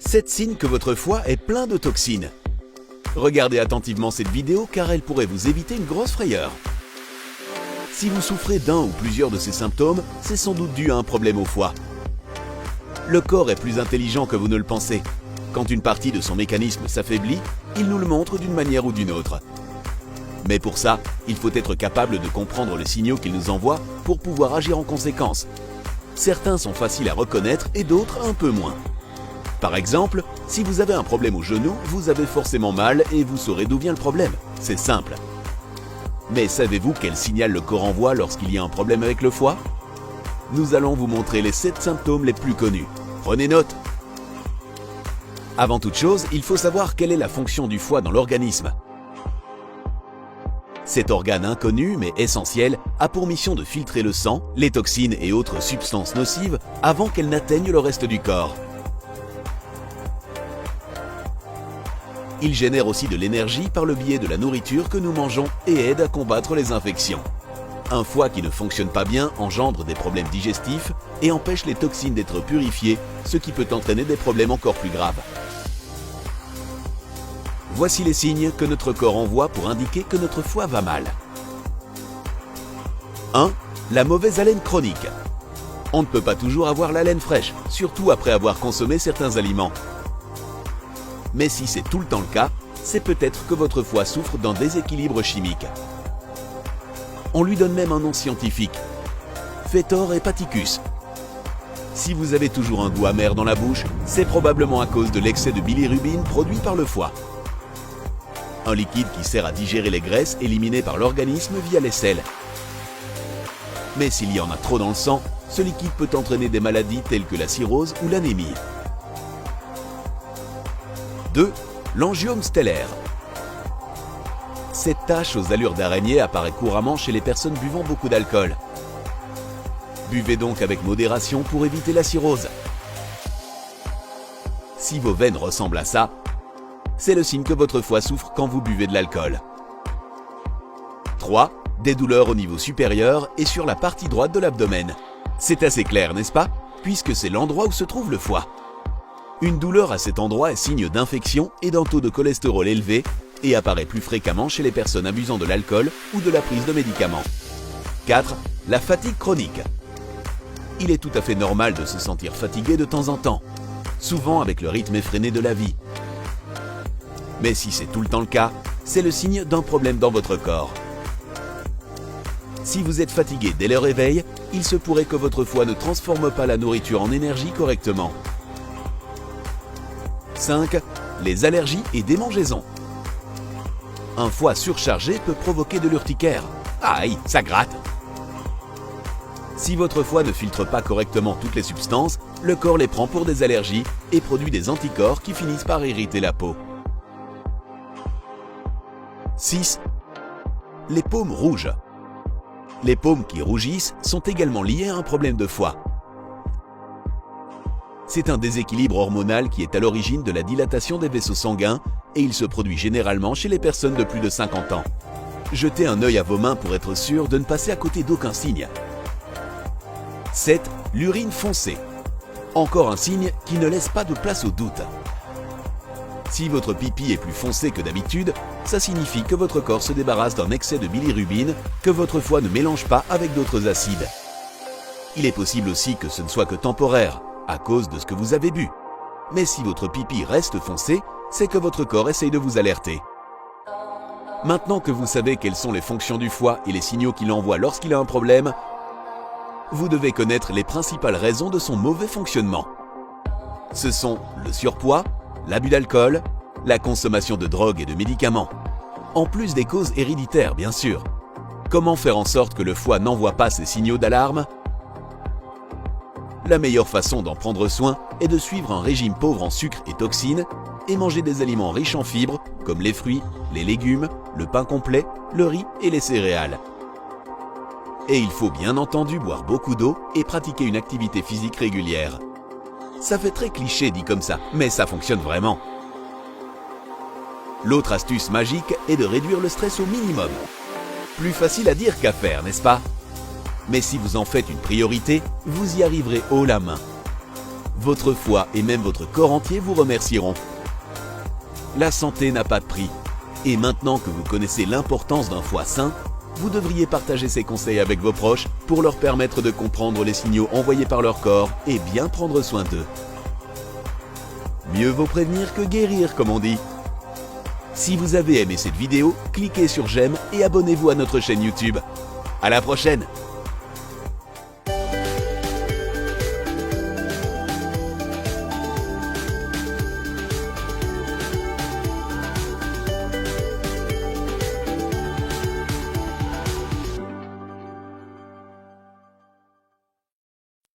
7 signes que votre foie est plein de toxines. Regardez attentivement cette vidéo car elle pourrait vous éviter une grosse frayeur. Si vous souffrez d'un ou plusieurs de ces symptômes, c'est sans doute dû à un problème au foie. Le corps est plus intelligent que vous ne le pensez. Quand une partie de son mécanisme s'affaiblit, il nous le montre d'une manière ou d'une autre. Mais pour ça, il faut être capable de comprendre les signaux qu'il nous envoie pour pouvoir agir en conséquence. Certains sont faciles à reconnaître et d'autres un peu moins. Par exemple, si vous avez un problème au genou, vous avez forcément mal et vous saurez d'où vient le problème. C'est simple. Mais savez-vous quel signal le corps envoie lorsqu'il y a un problème avec le foie? Nous allons vous montrer les 7 symptômes les plus connus. Prenez note. Avant toute chose, il faut savoir quelle est la fonction du foie dans l'organisme. Cet organe inconnu mais essentiel a pour mission de filtrer le sang, les toxines et autres substances nocives avant qu'elles n'atteignent le reste du corps. Il génère aussi de l'énergie par le biais de la nourriture que nous mangeons et aide à combattre les infections. Un foie qui ne fonctionne pas bien engendre des problèmes digestifs et empêche les toxines d'être purifiées, ce qui peut entraîner des problèmes encore plus graves. Voici les signes que notre corps envoie pour indiquer que notre foie va mal. 1. La mauvaise haleine chronique. On ne peut pas toujours avoir l'haleine fraîche, surtout après avoir consommé certains aliments. Mais si c'est tout le temps le cas, c'est peut-être que votre foie souffre d'un déséquilibre chimique. On lui donne même un nom scientifique, Fetor hepaticus. Si vous avez toujours un goût amer dans la bouche, c'est probablement à cause de l'excès de bilirubine produit par le foie. Un liquide qui sert à digérer les graisses éliminées par l'organisme via les selles. Mais s'il y en a trop dans le sang, ce liquide peut entraîner des maladies telles que la cirrhose ou l'anémie. 2. L'angiome stellaire. Cette tache aux allures d'araignée apparaît couramment chez les personnes buvant beaucoup d'alcool. Buvez donc avec modération pour éviter la cirrhose. Si vos veines ressemblent à ça, c'est le signe que votre foie souffre quand vous buvez de l'alcool. 3. Des douleurs au niveau supérieur et sur la partie droite de l'abdomen. C'est assez clair, n'est-ce pas? Puisque c'est l'endroit où se trouve le foie. Une douleur à cet endroit est signe d'infection et d'un taux de cholestérol élevé et apparaît plus fréquemment chez les personnes abusant de l'alcool ou de la prise de médicaments. 4. La fatigue chronique. Il est tout à fait normal de se sentir fatigué de temps en temps, souvent avec le rythme effréné de la vie. Mais si c'est tout le temps le cas, c'est le signe d'un problème dans votre corps. Si vous êtes fatigué dès le réveil, il se pourrait que votre foie ne transforme pas la nourriture en énergie correctement. 5. Les allergies et démangeaisons. Un foie surchargé peut provoquer de l'urticaire. Aïe, ça gratte! Si votre foie ne filtre pas correctement toutes les substances, le corps les prend pour des allergies et produit des anticorps qui finissent par irriter la peau. 6. Les paumes rouges. Les paumes qui rougissent sont également liées à un problème de foie. C'est un déséquilibre hormonal qui est à l'origine de la dilatation des vaisseaux sanguins et il se produit généralement chez les personnes de plus de 50 ans. Jetez un œil à vos mains pour être sûr de ne passer à côté d'aucun signe. 7. L'urine foncée. Encore un signe qui ne laisse pas de place au doute. Si votre pipi est plus foncé que d'habitude, ça signifie que votre corps se débarrasse d'un excès de bilirubine que votre foie ne mélange pas avec d'autres acides. Il est possible aussi que ce ne soit que temporaire, à cause de ce que vous avez bu. Mais si votre pipi reste foncé, c'est que votre corps essaye de vous alerter. Maintenant que vous savez quelles sont les fonctions du foie et les signaux qu'il envoie lorsqu'il a un problème, vous devez connaître les principales raisons de son mauvais fonctionnement. Ce sont le surpoids, l'abus d'alcool, la consommation de drogues et de médicaments. En plus des causes héréditaires, bien sûr. Comment faire en sorte que le foie n'envoie pas ces signaux d'alarme? La meilleure façon d'en prendre soin est de suivre un régime pauvre en sucre et toxines et manger des aliments riches en fibres comme les fruits, les légumes, le pain complet, le riz et les céréales. Et il faut bien entendu boire beaucoup d'eau et pratiquer une activité physique régulière. Ça fait très cliché dit comme ça, mais ça fonctionne vraiment. L'autre astuce magique est de réduire le stress au minimum. Plus facile à dire qu'à faire, n'est-ce pas? Mais si vous en faites une priorité, vous y arriverez haut la main. Votre foie et même votre corps entier vous remercieront. La santé n'a pas de prix. Et maintenant que vous connaissez l'importance d'un foie sain, vous devriez partager ces conseils avec vos proches pour leur permettre de comprendre les signaux envoyés par leur corps et bien prendre soin d'eux. Mieux vaut prévenir que guérir, comme on dit. Si vous avez aimé cette vidéo, cliquez sur j'aime et abonnez-vous à notre chaîne YouTube. À la prochaine!